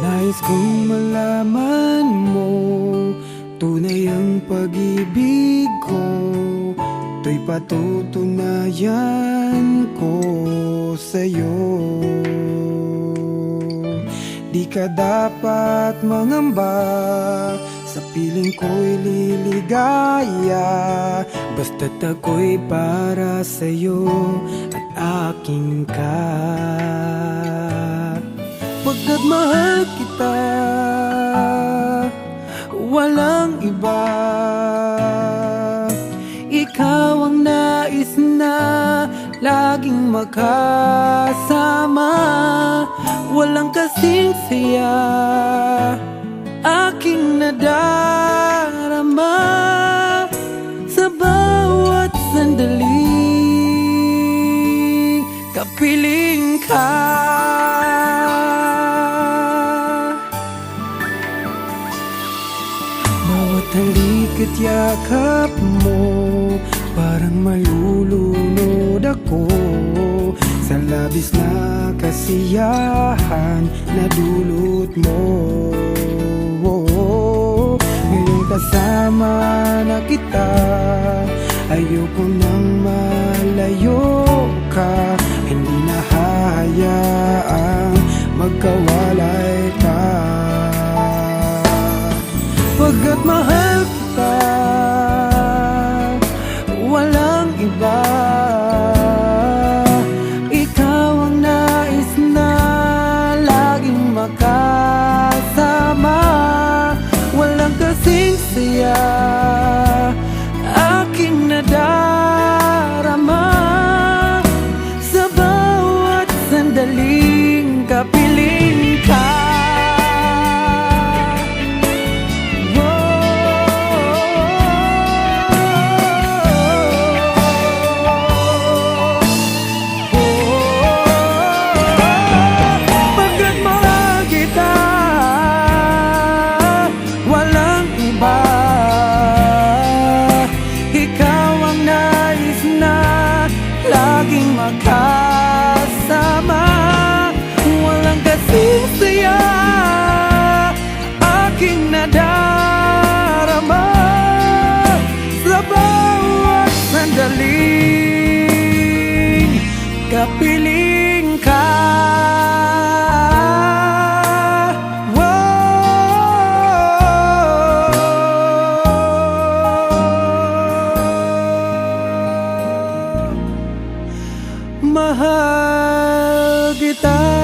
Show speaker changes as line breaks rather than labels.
Nais kong malaman mo, tunay ang pag-ibig ko. Ito'y patutunayan ko sa'yo. Di ka dapat mangamba, sa piling ko'y liligaya. Basta't ako'y para sa'yo at aking ka. Pagkat mahal kita, walang iba. Ikaw ang nais na laging makasama. Walang kasing saya aking nadarama sa bawat sandaling kapiling ka. Bawat halik at yakap mo, parang malulunod ako sa labis na kasiyahan na dulot mo. Ngayong kasama na kita, ayoko nang malayo ka. Hindi na hayaang magkawalay pa. Pagkat mahal kita, walang iba. Ikaw ang nais na laging makasama. Walang kasing saya aking nadarama sa bawat sandaling kapiling ka. Laging makasama, walang kasing saya aking nadarama sa bawat sandaling kapiling ka. Mahal kita.